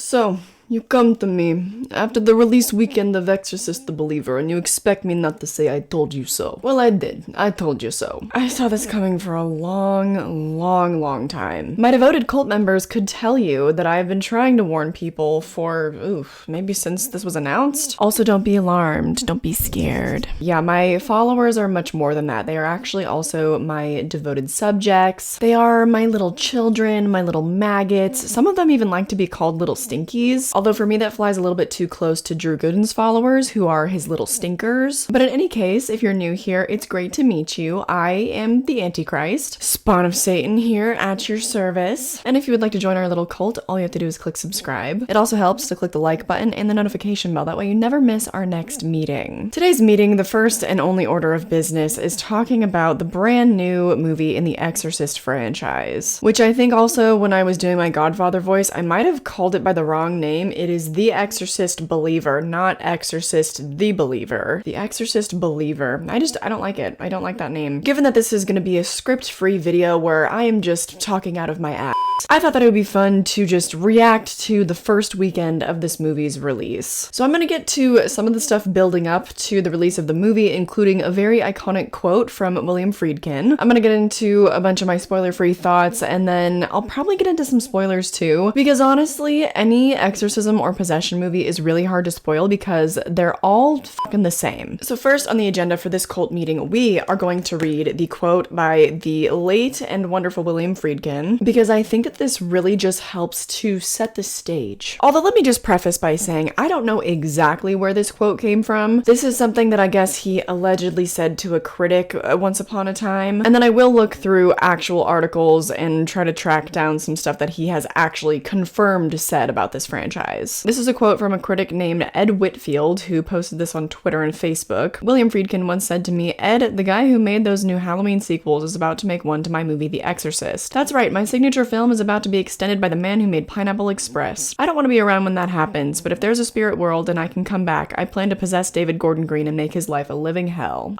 So, you come to me after the release weekend of Exorcist the Believer, and you expect me not to say I told you so. Well, I did. I told you so. I saw this coming for a long time. My devoted cult members could tell you that I've been trying to warn people for, maybe since this was announced. Also, don't be alarmed. Don't be scared. Yeah, my followers are much more than that. They are actually also my devoted subjects. They are my little children, my little maggots. Some of them even like to be called little stinkies. Although for me that flies a little bit too close to Drew Gooden's followers, who are his little stinkers. But in any case, if you're new here, it's great to meet you. I am the Antichrist, spawn of Satan here at your service. And if you would like to join our little cult, all you have to do is click subscribe. It also helps to click the like button and the notification bell. That way you never miss our next meeting. Today's meeting, the first and only order of business, is talking about the brand new movie in the Exorcist franchise, which I think also when I was doing my Godfather voice, I might have called it by the wrong name. It is The Exorcist Believer, not Exorcist the Believer. The Exorcist Believer. I don't like it. I don't like that name. Given that this is going to be a script-free video where I am just talking out of my ass, I thought that it would be fun to just react to the first weekend of this movie's release. So I'm going to get to some of the stuff building up to the release of the movie, including a very iconic quote from William Friedkin. I'm going to get into a bunch of my spoiler-free thoughts, and then I'll probably get into some spoilers too, because honestly, any exorcism or possession movie is really hard to spoil because they're all fucking the same. So first on the agenda for this cult meeting, we are going to read the quote by the late and wonderful William Friedkin, because I think that this really just helps to set the stage. Although let me just preface by saying I don't know exactly where this quote came from. This is something that I guess he allegedly said to a critic once upon a time, and then I will look through actual articles and try to track down some stuff that he has actually confirmed said about this franchise. This is a quote from a critic named Ed Whitfield, who posted this on Twitter and Facebook. William Friedkin once said to me, "Ed, the guy who made those new Halloween sequels is about to make one to my movie The Exorcist. That's right, my signature film is about to be extended by the man who made Pineapple Express. I don't want to be around when that happens, but if there's a spirit world and I can come back, I plan to possess David Gordon Green and make his life a living hell."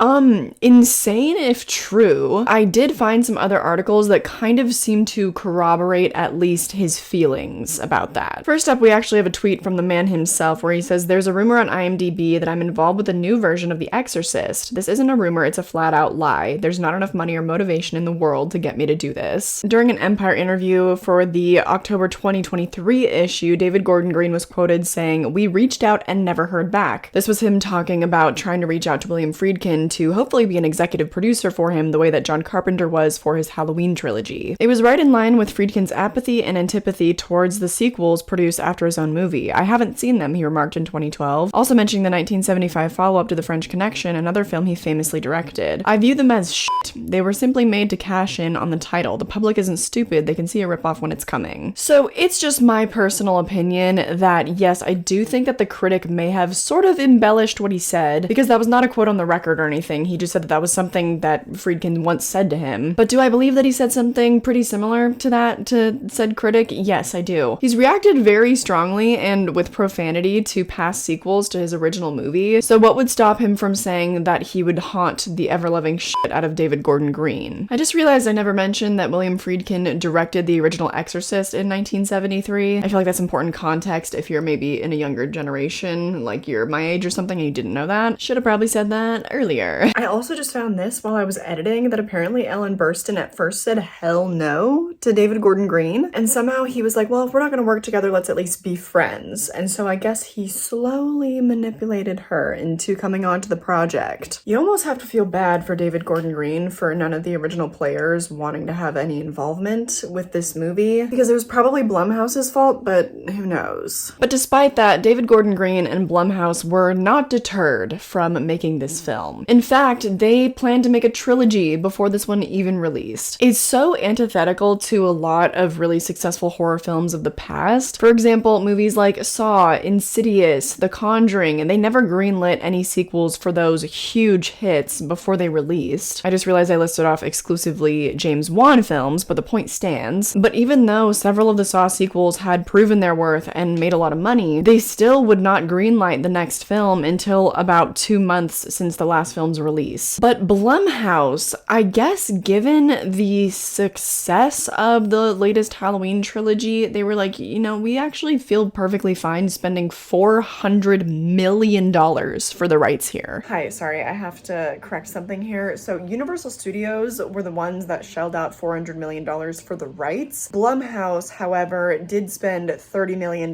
Insane if true. I did find some other articles that kind of seem to corroborate at least his feelings about that. First up, we actually have a tweet from the man himself where he says, "There's a rumor on IMDb that I'm involved with a new version of The Exorcist. This isn't a rumor, it's a flat out lie. There's not enough money or motivation in the world to get me to do this." During an Empire interview for the October 2023 issue, David Gordon Green was quoted saying, "We reached out and never heard back." This was him talking about trying to reach out to William Friedkin to hopefully be an executive producer for him the way that John Carpenter was for his Halloween trilogy. It was right in line with Friedkin's apathy and antipathy towards the sequels produced after his own movie. "I haven't seen them," he remarked in 2012, also mentioning the 1975 follow-up to The French Connection, another film he famously directed. "I view them as shit. They were simply made to cash in on the title. The public isn't stupid, they can see a ripoff when it's coming." So it's just my personal opinion that yes, I do think that the critic may have sort of embellished what he said, because that was not a quote on the record or anything. He just said that that was something that Friedkin once said to him. But do I believe that he said something pretty similar to that to said critic? Yes, I do. He's reacted very strongly and with profanity to past sequels to his original movie, so what would stop him from saying that he would haunt the ever-loving shit out of David Gordon Green? I just realized I never mentioned that William Friedkin directed the original Exorcist in 1973. I feel like that's important context if you're maybe in a younger generation, like you're my age or something and you didn't know that. Should have probably said that earlier. I also just found this while I was editing, that apparently Ellen Burstyn at first said hell no to David Gordon Green, and somehow he was like, well, if we're not gonna work together, let's at least be friends. And so I guess he slowly manipulated her into coming onto the project. You almost have to feel bad for David Gordon Green for none of the original players wanting to have any involvement with this movie, because it was probably Blumhouse's fault, but who knows. But despite that, David Gordon Green and Blumhouse were not deterred from making this film. In fact, they planned to make a trilogy before this one even released. It's so antithetical to a lot of really successful horror films of the past. For example, movies like Saw, Insidious, The Conjuring, and they never greenlit any sequels for those huge hits before they released. I just realized I listed off exclusively James Wan films, but the point stands. But even though several of the Saw sequels had proven their worth and made a lot of money, they still would not greenlight the next film until about 2 months since the last film's release. But Blumhouse, I guess given the success of the latest Halloween trilogy, they were like, you know, we actually feel perfectly fine spending $400 million for the rights here. Hi, sorry, I have to correct something here. So Universal Studios were the ones that shelled out $400 million for the rights. Blumhouse, however, did spend $30 million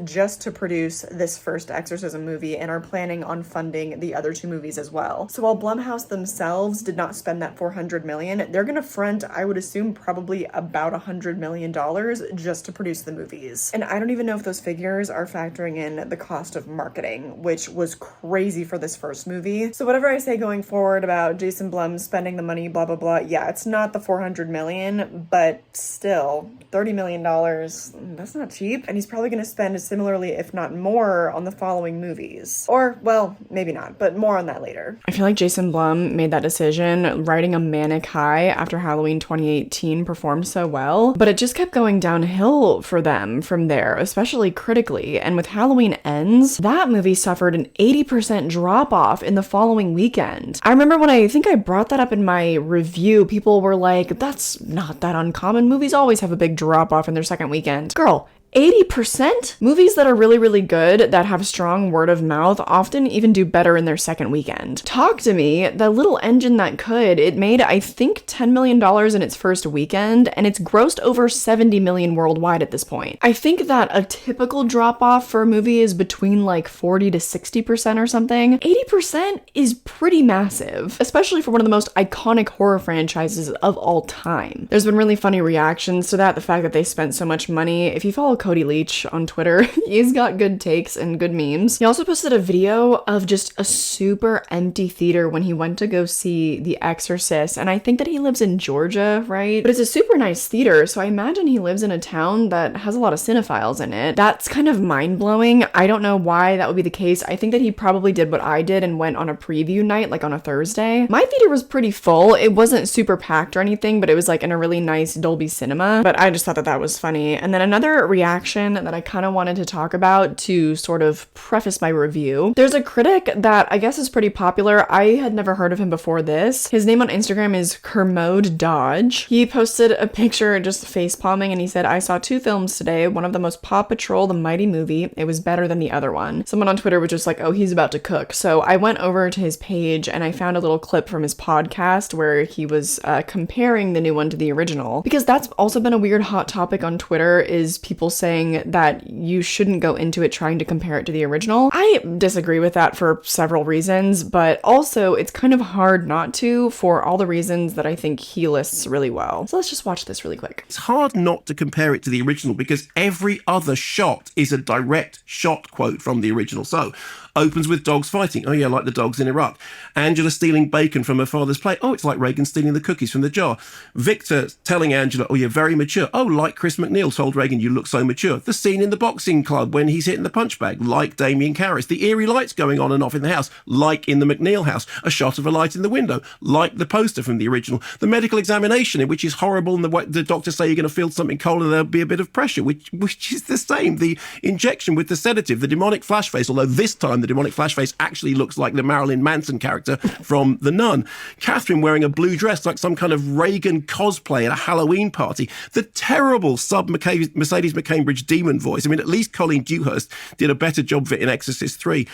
just to produce this first Exorcism movie and are planning on funding the other 2 movies as well. So while Blumhouse themselves did not spend that $400 million, they're gonna front, I would assume, probably about $100 million just to produce the movies. And I don't even know if those figures are factoring in the cost of marketing, which was crazy for this first movie. So whatever I say going forward about Jason Blum spending the money, blah, blah, blah, yeah, it's not the $400 million, but still, $30 million, that's not cheap. And he's probably gonna spend similarly, if not more, on the following movies. Or, well, maybe not, but more on that later. I feel like Jason Blum made that decision riding a manic high after Halloween 2018 performed so well, but it just kept going downhill for them from there, especially critically. And with Halloween Ends, that movie suffered an 80% drop off in the following weekend. I remember when I think I brought that up in my review, people were like, that's not that uncommon. Movies always have a big drop off in their second weekend. Girl, 80%? Movies that are really, really good, that have strong word of mouth, often even do better in their second weekend. Talk to Me, the little engine that could, it made, I think, $10 million in its first weekend, and it's grossed over $70 million worldwide at this point. I think that a typical drop-off for a movie is between like 40 to 60% or something. 80% is pretty massive, especially for one of the most iconic horror franchises of all time. There's been really funny reactions to that, the fact that they spent so much money. If you follow Cody Leach on Twitter, he's got good takes and good memes. He also posted a video of just a super empty theater when he went to go see The Exorcist, and I think that he lives in Georgia, right? But it's a super nice theater, so I imagine he lives in a town that has a lot of cinephiles in it. That's kind of mind-blowing. I don't know why that would be the case. I think that he probably did what I did and went on a preview night, like on a Thursday. My theater was pretty full. It wasn't super packed or anything, but it was like in a really nice Dolby Cinema, but I just thought that that was funny. And then another reaction that I kind of wanted to talk about to sort of preface my review. There's a critic that I guess is pretty popular. I had never heard of him before this. His name on Instagram is Kermode Dodge. He posted a picture just face palming and he said, I saw 2 films today. One of them was Paw Patrol, the Mighty Movie. It was better than the other one. Someone on Twitter was just like, oh, he's about to cook. So I went over to his page and I found a little clip from his podcast where he was comparing the new one to the original, because that's also been a weird hot topic on Twitter, is people saying that you shouldn't go into it trying to compare it to the original. I disagree with that for several reasons, but also it's kind of hard not to for all the reasons that I think he lists really well. So let's just watch this really quick. It's hard not to compare it to the original because every other shot is a direct shot quote from the original. So opens with dogs fighting. Oh yeah, like the dogs in Iraq. Angela stealing bacon from her father's plate. Oh, it's like Reagan stealing the cookies from the jar. Victor telling Angela, oh, you're very mature. Oh, like Chris McNeil told Reagan, you look so mature. The scene in the boxing club when he's hitting the punch bag, like Damien Karras. The eerie lights going on and off in the house, like in the McNeil house. A shot of a light in the window, like the poster from the original. The medical examination, in which is horrible, and the doctors say you're going to feel something cold and there'll be a bit of pressure, which is the same. The injection with the sedative, the demonic flash face, although this time the demonic flash face actually looks like the Marilyn Manson character from The Nun. Catherine wearing a blue dress like some kind of Reagan cosplay at a Halloween party. The terrible Mercedes McCambridge demon voice. I mean, at least Colleen Dewhurst did a better job of it in Exorcist 3.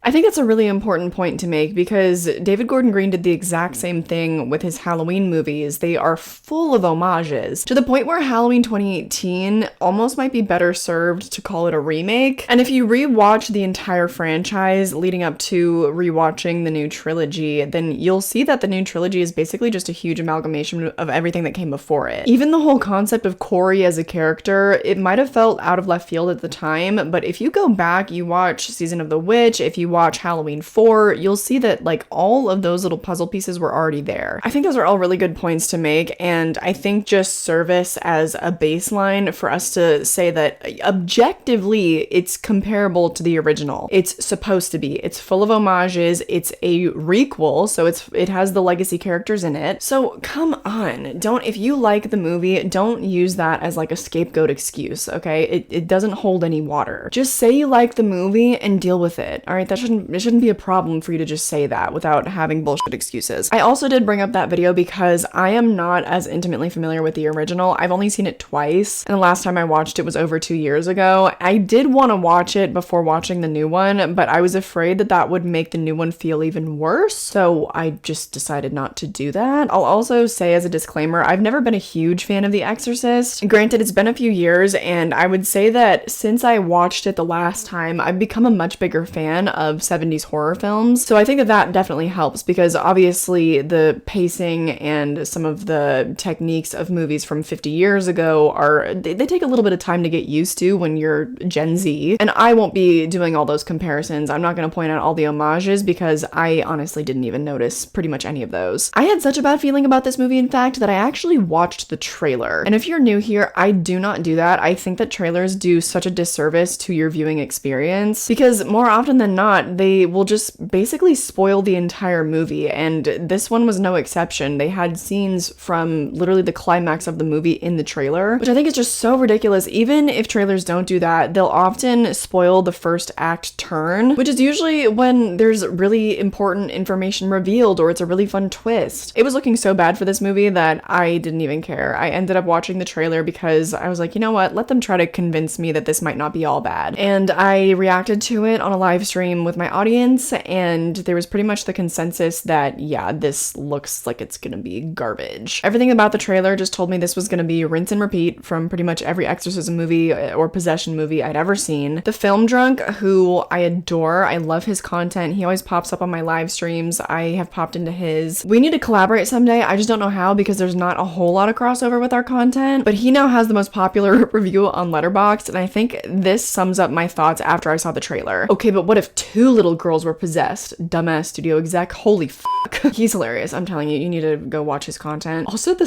I think that's a really important point to make because David Gordon Green did the exact same thing with his Halloween movies. They are full of homages to the point where Halloween 2018 almost might be better served to call it a remake. And if you rewatch the entire franchise leading up to rewatching the new trilogy, then you'll see that the new trilogy is basically just a huge amalgamation of everything that came before it. Even the whole concept of Corey as a character, it might have felt out of left field at the time, but if you go back, you watch Season of the Witch, if you watch Halloween 4, you'll see that like all of those little puzzle pieces were already there. I think those are all really good points to make, and I think just service as a baseline for us to say that objectively it's comparable to the original. It's supposed to be. It's full of homages. It's a requel, so it has the legacy characters in it. So come on, if you like the movie, don't use that as like a scapegoat excuse, okay? It doesn't hold any water. Just say you like the movie and deal with it, all right? It shouldn't be a problem for you to just say that without having bullshit excuses. I also did bring up that video because I am not as intimately familiar with the original. I've only seen it twice, and the last time I watched it was over 2 years ago. I did want to watch it before watching the new one, but I was afraid that would make the new one feel even worse, so I just decided not to do that. I'll also say as a disclaimer, I've never been a huge fan of The Exorcist. Granted, it's been a few years, and I would say that since I watched it the last time, I've become a much bigger fan of 70s horror films, so I think that definitely helps, because obviously the pacing and some of the techniques of movies from 50 years ago they take a little bit of time to get used to when you're Gen Z, and I won't be doing all those comparisons. I'm not going to point out all the homages because I honestly didn't even notice pretty much any of those. I had such a bad feeling about this movie, in fact, that I actually watched the trailer. And if you're new here, I do not do that. I think that trailers do such a disservice to your viewing experience, because more often than not, they will just basically spoil the entire movie, and this one was no exception. They had scenes from literally the climax of the movie in the trailer, which I think is just so ridiculous. Even if trailers don't do that, they'll often spoil the first act turn, which is usually when there's really important information revealed or it's a really fun twist. It was looking so bad for this movie that I didn't even care. I ended up watching the trailer because I was like, you know what, let them try to convince me that this might not be all bad. And I reacted to it on a live stream with my audience, and there was pretty much the consensus that, yeah, this looks like it's gonna be garbage. Everything about the trailer just told me this was gonna be rinse and repeat from pretty much every exorcism movie or possession movie I'd ever seen. The Film Drunk, who I adore, I love his content. He always pops up on my live streams. I have popped into his. We need to collaborate someday. I just don't know how, because there's not a whole lot of crossover with our content, but he now has the most popular review on Letterboxd, and I think this sums up my thoughts after I saw the trailer. Okay, but what if 2 little girls were possessed? Dumbass studio exec, holy fuck. He's hilarious. I'm telling you, you need to go watch his content. Also, the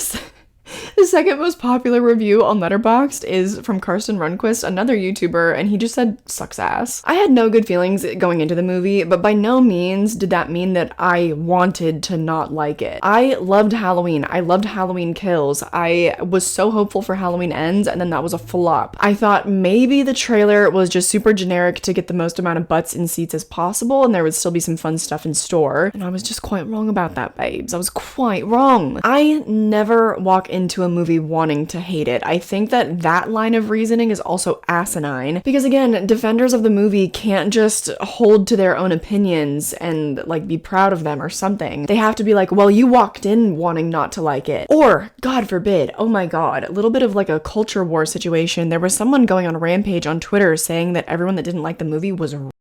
second most popular review on Letterboxd is from Karsten Rundquist, another YouTuber, and he just said, sucks ass. I had no good feelings going into the movie, but by no means did that mean that I wanted to not like it. I loved Halloween. I loved Halloween Kills. I was so hopeful for Halloween Ends, and then that was a flop. I thought maybe the trailer was just super generic to get the most amount of butts in seats as possible, and there would still be some fun stuff in store, and I was just quite wrong about that, babes. I was quite wrong. I never walk into a movie wanting to hate it. I think that line of reasoning is also asinine, because again, defenders of the movie can't just hold to their own opinions and like be proud of them or something. They have to be like, well, you walked in wanting not to like it. Or, God forbid, oh my God, a little bit of like a culture war situation. There was someone going on a rampage on Twitter saying that everyone that didn't like the movie was racist?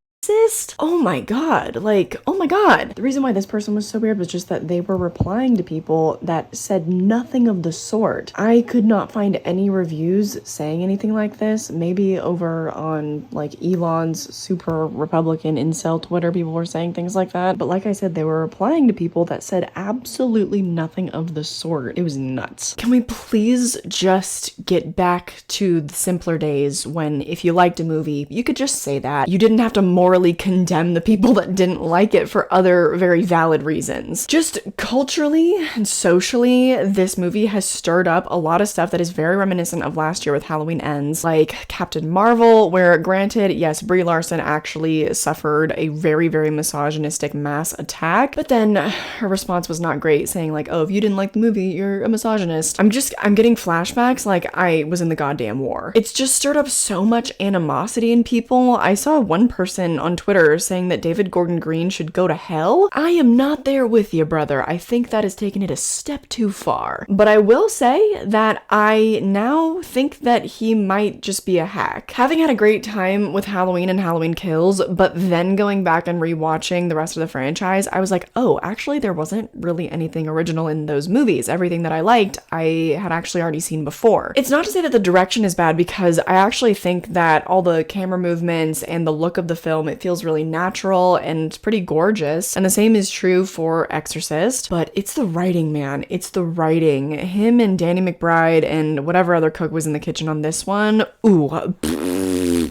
Oh my god, like, oh my god. The reason why this person was so weird was just that they were replying to people that said nothing of the sort. I could not find any reviews saying anything like this. Maybe over on like Elon's super Republican incel Twitter, people were saying things like that. But like I said, they were replying to people that said absolutely nothing of the sort. It was nuts. Can we please just get back to the simpler days when if you liked a movie, you could just say that. You didn't have to morally condemn the people that didn't like it for other very valid reasons. Just culturally and socially, this movie has stirred up a lot of stuff that is very reminiscent of last year with Halloween Ends, like Captain Marvel, where granted, yes, Brie Larson actually suffered a very, very misogynistic mass attack, but then her response was not great, saying like, oh, if you didn't like the movie, you're a misogynist. I'm getting flashbacks like I was in the goddamn war. It's just stirred up so much animosity in people. I saw one person on Twitter saying that David Gordon Green should go to hell. I am not there with you, brother. I think that is taking it a step too far. But I will say that I now think that he might just be a hack. Having had a great time with Halloween and Halloween Kills, but then going back and rewatching the rest of the franchise, I was like, oh, actually there wasn't really anything original in those movies. Everything that I liked, I had actually already seen before. It's not to say that the direction is bad, because I actually think that all the camera movements and the look of the film, it feels feels really natural and pretty gorgeous. And the same is true for Exorcist, but it's the writing, man. It's the writing. Him and Danny McBride and whatever other cook was in the kitchen on this one. Ooh,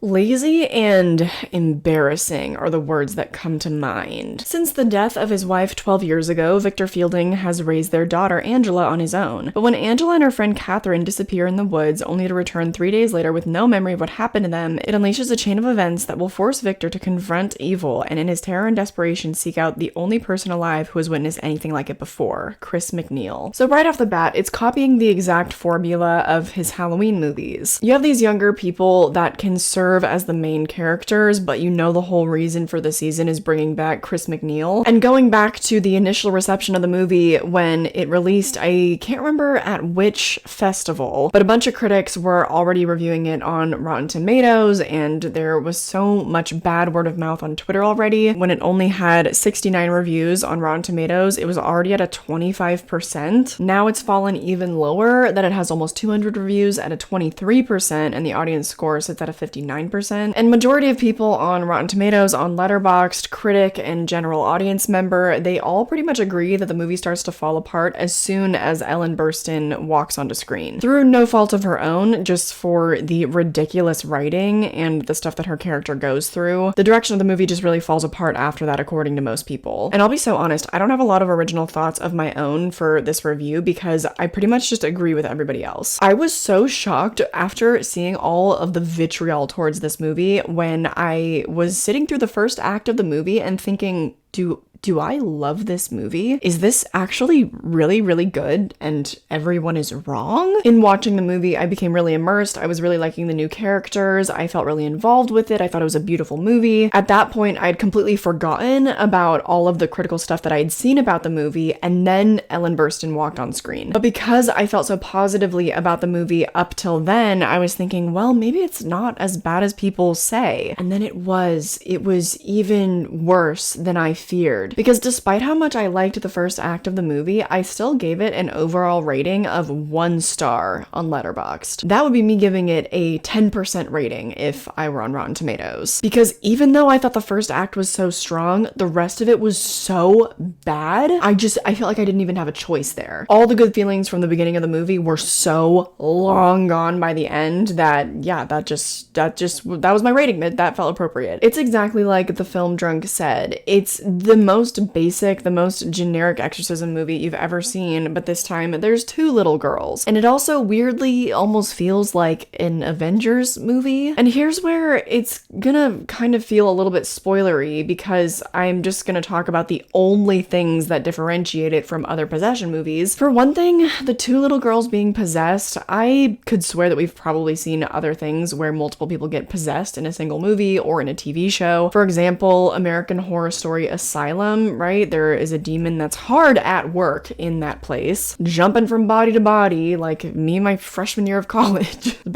lazy and embarrassing are the words that come to mind. Since the death of his wife 12 years ago, Victor Fielding has raised their daughter Angela on his own. But when Angela and her friend Catherine disappear in the woods, only to return 3 days later with no memory of what happened to them, it unleashes a chain of events that will force Victor to confront evil and in his terror and desperation seek out the only person alive who has witnessed anything like it before, Chris McNeil. So right off the bat, it's copying the exact formula of his Halloween movies. You have these younger people that can serve as the main characters, but you know the whole reason for the season is bringing back Chris McNeil. And going back to the initial reception of the movie when it released, I can't remember at which festival, but a bunch of critics were already reviewing it on Rotten Tomatoes, and there was so much bad word of mouth on Twitter already. When it only had 69 reviews on Rotten Tomatoes, it was already at a 25%. Now it's fallen even lower, that it has almost 200 reviews at a 23%, and the audience score sits at a 59%. And majority of people on Rotten Tomatoes, on Letterboxd, critic, and general audience member, they all pretty much agree that the movie starts to fall apart as soon as Ellen Burstyn walks onto screen. Through no fault of her own, just for the ridiculous writing and the stuff that her character goes through. The direction of the movie just really falls apart after that, according to most people. And I'll be so honest, I don't have a lot of original thoughts of my own for this review because I pretty much just agree with everybody else. I was so shocked after seeing all of the vitriol towards this movie when I was sitting through the first act of the movie and thinking, do I love this movie? Is this actually really, really good and everyone is wrong? In watching the movie, I became really immersed. I was really liking the new characters. I felt really involved with it. I thought it was a beautiful movie. At that point, I'd completely forgotten about all of the critical stuff that I had seen about the movie, and then Ellen Burstyn walked on screen. But because I felt so positively about the movie up till then, I was thinking, well, maybe it's not as bad as people say. And then it was even worse than I feared. Because despite how much I liked the first act of the movie, I still gave it an overall rating of 1 star on Letterboxd. That would be me giving it a 10% rating if I were on Rotten Tomatoes. Because even though I thought the first act was so strong, the rest of it was so bad, I felt like I didn't even have a choice there. All the good feelings from the beginning of the movie were so long gone by the end that, yeah, that was my rating. That felt appropriate. It's exactly like the film drunk said. It's the most basic, the most generic exorcism movie you've ever seen, but this time there's 2 little girls. And it also weirdly almost feels like an Avengers movie. And here's where it's gonna kind of feel a little bit spoilery because I'm just gonna talk about the only things that differentiate it from other possession movies. For one thing, the 2 little girls being possessed, I could swear that we've probably seen other things where multiple people get possessed in a single movie or in a TV show. For example, American Horror Story Asylum, right? There is a demon that's hard at work in that place, jumping from body to body like me my freshman year of college. It's a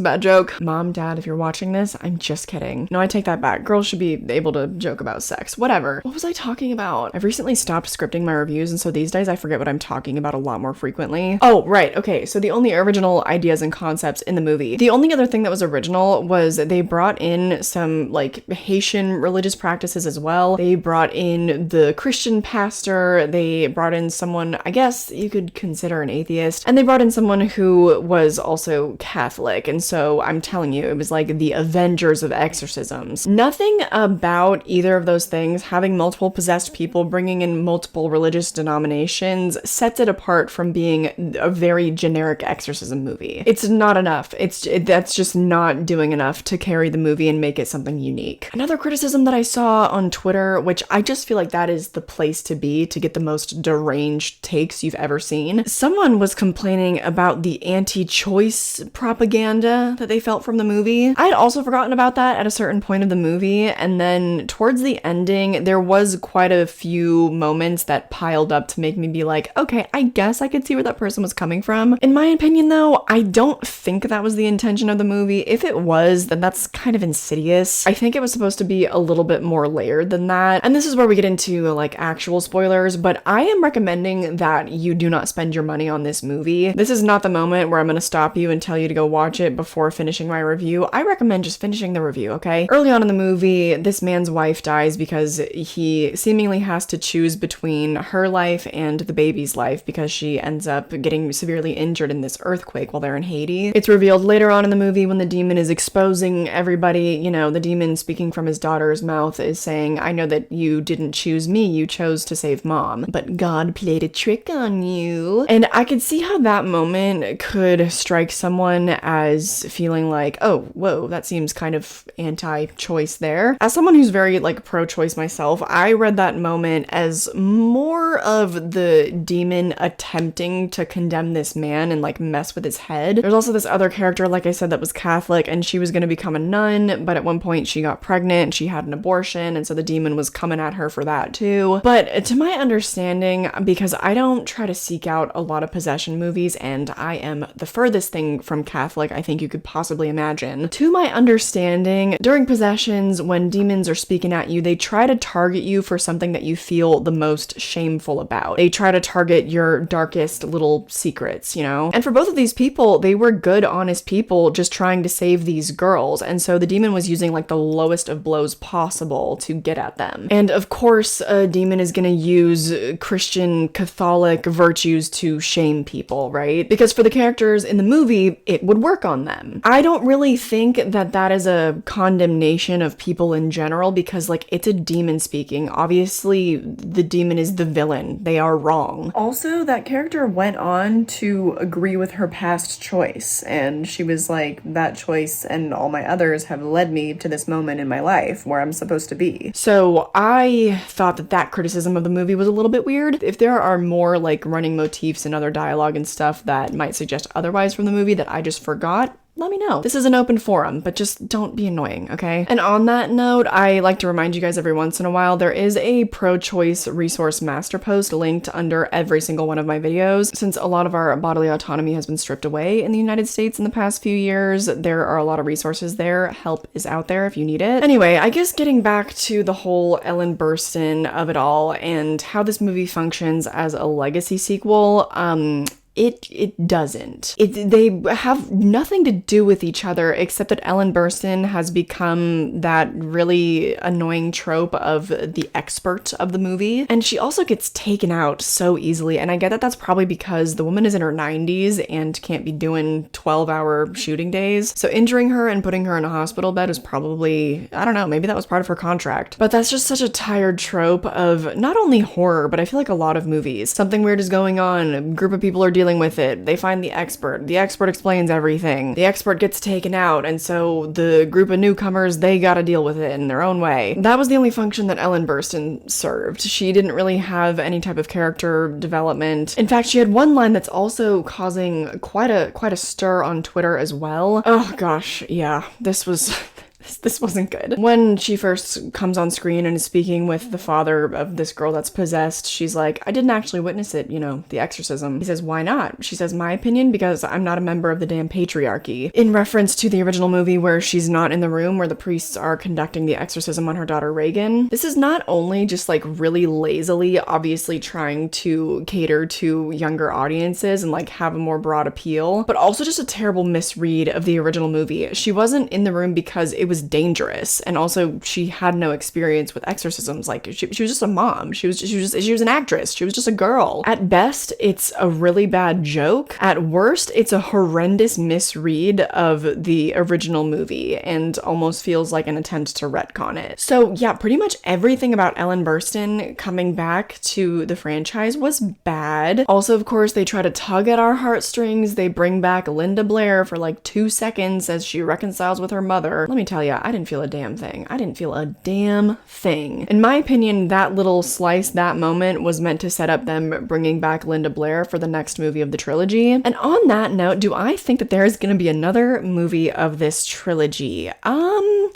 bad joke. Mom, Dad, if you're watching this, I'm just kidding. No, I take that back. Girls should be able to joke about sex. Whatever. What was I talking about? I've recently stopped scripting my reviews, and so these days I forget what I'm talking about a lot more frequently. Oh, right. Okay, so the only original ideas and concepts in the movie. The only other thing that was original was they brought in some like Haitian religious practices as well. They brought in the Christian pastor, they brought in someone I guess you could consider an atheist, and they brought in someone who was also Catholic, and so I'm telling you, it was like the Avengers of exorcisms. Nothing about either of those things, having multiple possessed people, bringing in multiple religious denominations, sets it apart from being a very generic exorcism movie. It's not enough. That's just not doing enough to carry the movie and make it something unique. Another criticism that I saw on Twitter, which I just feel like that is the place to be to get the most deranged takes you've ever seen. Someone was complaining about the anti-choice propaganda that they felt from the movie. I had also forgotten about that at a certain point of the movie, and then towards the ending, there was quite a few moments that piled up to make me be like, okay, I guess I could see where that person was coming from. In my opinion, though, I don't think that was the intention of the movie. If it was, then that's kind of insidious. I think it was supposed to be a little bit more layered than that. And this is where we get into like actual spoilers, but I am recommending that you do not spend your money on this movie. This is not the moment where I'm gonna stop you and tell you to go watch it before finishing my review. I recommend just finishing the review, okay? Early on in the movie, this man's wife dies because he seemingly has to choose between her life and the baby's life because she ends up getting severely injured in this earthquake while they're in Haiti. It's revealed later on in the movie when the demon is exposing everybody, you know, the demon speaking from his daughter's mouth is saying, I know that you didn't choose me, you chose to save mom, but God played a trick on you. And I could see how that moment could strike someone as feeling like, oh, whoa, that seems kind of anti-choice there. As someone who's very like pro-choice myself, I read that moment as more of the demon attempting to condemn this man and like mess with his head. There's also this other character, like I said, that was Catholic and she was going to become a nun, but at one point she got pregnant, she had an abortion, and so the demon was coming at her for that too. But to my understanding, because I don't try to seek out a lot of possession movies and I am the furthest thing from Catholic I think you could possibly imagine, to my understanding, during possessions, when demons are speaking at you, they try to target you for something that you feel the most shameful about. They try to target your darkest little secrets, you know? And for both of these people, they were good, honest people just trying to save these girls, and so the demon was using like the lowest of blows possible to get at them. And of course, a demon is gonna use Christian Catholic virtues to shame people, right? Because for the characters in the movie, it would work on them. I don't really think that that is a condemnation of people in general, because like it's a demon speaking. Obviously, the demon is the villain. They are wrong. Also, that character went on to agree with her past choice, and she was like, that choice and all my others have led me to this moment in my life where I'm supposed to be. So I thought that that criticism of the movie was a little bit weird. If there are more like running motifs and other dialogue and stuff that might suggest otherwise from the movie that I just forgot, let me know. This is an open forum, but just don't be annoying, okay? And on that note, I like to remind you guys every once in a while, there is a pro-choice resource master post linked under every single one of my videos. Since a lot of our bodily autonomy has been stripped away in the United States in the past few years, there are a lot of resources there. Help is out there if you need it. Anyway, I guess getting back to the whole Ellen Burstyn of it all and how this movie functions as a legacy sequel, It doesn't. They have nothing to do with each other except that Ellen Burstyn has become that really annoying trope of the expert of the movie. And she also gets taken out so easily. And I get that that's probably because the woman is in her 90s and can't be doing 12-hour shooting days. So injuring her and putting her in a hospital bed is probably, I don't know, maybe that was part of her contract. But that's just such a tired trope of not only horror, but I feel like a lot of movies. Something weird is going on, a group of people are dealing with it, they find the expert explains everything, the expert gets taken out, and so the group of newcomers, they gotta deal with it in their own way. That was the only function that Ellen Burstyn served. She didn't really have any type of character development. In fact, she had one line that's also causing quite a stir on Twitter as well. Oh gosh, yeah, this wasn't good. When she first comes on screen and is speaking with the father of this girl that's possessed, she's like, I didn't actually witness it, you know, the exorcism. He says, why not? She says, my opinion, because I'm not a member of the damn patriarchy. In reference to the original movie where she's not in the room where the priests are conducting the exorcism on her daughter Reagan. This is not only just like really lazily, obviously trying to cater to younger audiences and like have a more broad appeal, but also just a terrible misread of the original movie. She wasn't in the room because it was dangerous, and also she had no experience with exorcisms. Like she was just a mom. She was an actress. She was just a girl. At best, it's a really bad joke. At worst, it's a horrendous misread of the original movie and almost feels like an attempt to retcon it. So yeah, pretty much everything about Ellen Burstyn coming back to the franchise was bad. Also, of course, they try to tug at our heartstrings. They bring back Linda Blair for like 2 seconds as she reconciles with her mother. Let me tell you, I didn't feel a damn thing. I didn't feel a damn thing. In my opinion, that little slice, that moment was meant to set up them bringing back Linda Blair for the next movie of the trilogy. And on that note, do I think that there is going to be another movie of this trilogy?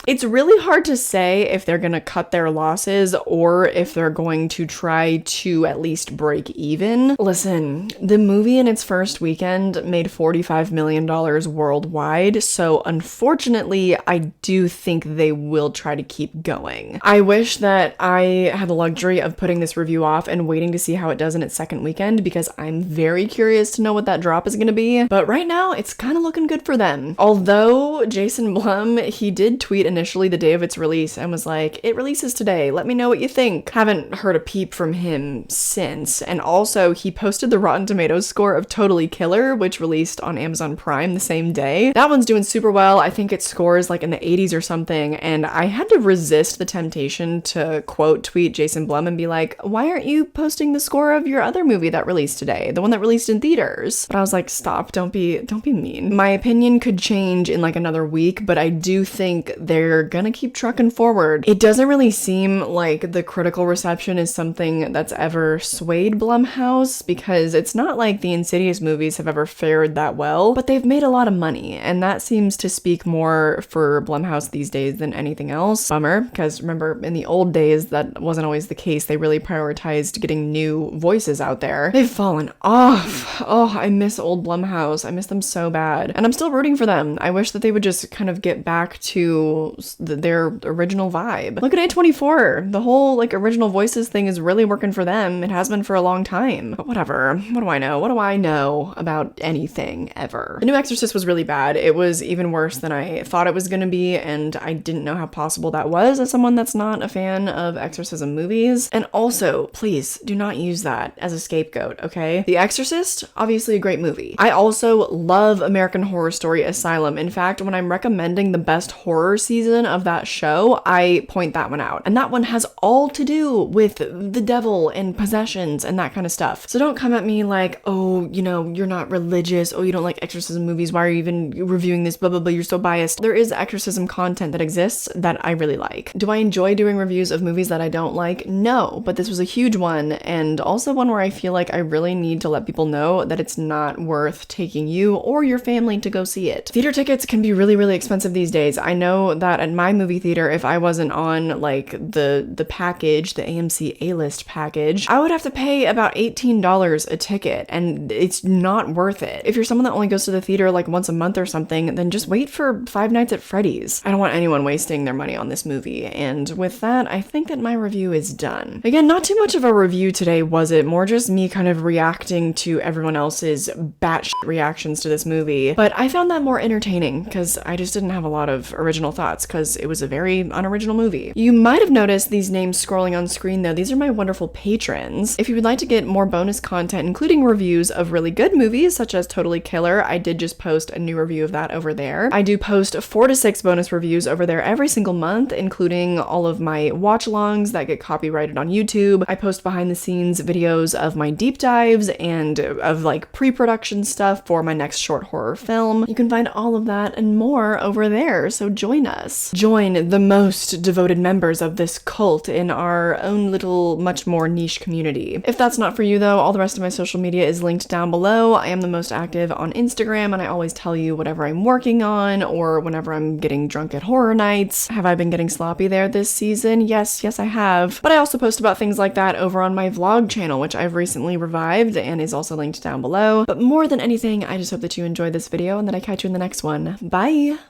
It's really hard to say if they're going to cut their losses or if they're going to try to at least break even. Listen, the movie in its first weekend made $45 million worldwide, so unfortunately, I do do think they will try to keep going. I wish that I had the luxury of putting this review off and waiting to see how it does in its second weekend, because I'm very curious to know what that drop is going to be. But right now, it's kind of looking good for them. Although Jason Blum, he did tweet initially the day of its release and was like, it releases today, let me know what you think. Haven't heard a peep from him since. And also, he posted the Rotten Tomatoes score of Totally Killer, which released on Amazon Prime the same day. That one's doing super well. I think it scores like in the 80s or something, and I had to resist the temptation to quote tweet Jason Blum and be like, why aren't you posting the score of your other movie that released today, the one that released in theaters? But I was like, stop, don't be mean. My opinion could change in like another week, but I do think they're gonna keep trucking forward. It doesn't really seem like the critical reception is something that's ever swayed Blumhouse, because it's not like the Insidious movies have ever fared that well, but they've made a lot of money, and that seems to speak more for Blumhouse these days than anything else. Bummer, because remember, in the old days, that wasn't always the case. They really prioritized getting new voices out there. They've fallen off. Oh, I miss old Blumhouse. I miss them so bad. And I'm still rooting for them. I wish that they would just kind of get back to their original vibe. Look at A24. The whole like original voices thing is really working for them. It has been for a long time. But whatever. What do I know? What do I know about anything ever? The new Exorcist was really bad. It was even worse than I thought it was going to be, and I didn't know how possible that was as someone that's not a fan of exorcism movies. And also, please do not use that as a scapegoat, okay? The Exorcist, obviously a great movie. I also love American Horror Story Asylum. In fact, when I'm recommending the best horror season of that show, I point that one out. And that one has all to do with the devil and possessions and that kind of stuff. So don't come at me like, oh, you know, you're not religious. Oh, you don't like exorcism movies. Why are you even reviewing this? Blah, blah, blah. You're so biased. There is exorcism content that exists that I really like. Do I enjoy doing reviews of movies that I don't like? No, but this was a huge one, and also one where I feel like I really need to let people know that it's not worth taking you or your family to go see it. Theater tickets can be really, really expensive these days. I know that at my movie theater, if I wasn't on like the package, the AMC A-list package, I would have to pay about $18 a ticket, and it's not worth it. If you're someone that only goes to the theater like once a month or something, then just wait for Five Nights at Freddy's. I don't want anyone wasting their money on this movie. And with that, I think that my review is done. Again, not too much of a review today, was it? More just me kind of reacting to everyone else's batshit reactions to this movie. But I found that more entertaining because I just didn't have a lot of original thoughts because it was a very unoriginal movie. You might have noticed these names scrolling on screen though. These are my wonderful patrons. If you would like to get more bonus content, including reviews of really good movies such as Totally Killer, I did just post a new review of that over there. I do post 4 to 6 bonus reviews over there every single month, including all of my watch-alongs that get copyrighted on YouTube. I post behind-the-scenes videos of my deep dives and of like pre-production stuff for my next short horror film. You can find all of that and more over there, so join us. Join the most devoted members of this cult in our own little, much more niche community. If that's not for you though, all the rest of my social media is linked down below. I am the most active on Instagram, and I always tell you whatever I'm working on or whenever I'm getting drunk at horror nights. Have I been getting sloppy there this season? Yes, I have. But I also post about things like that over on my vlog channel, which I've recently revived and is also linked down below. But more than anything, I just hope that you enjoyed this video and that I catch you in the next one. Bye!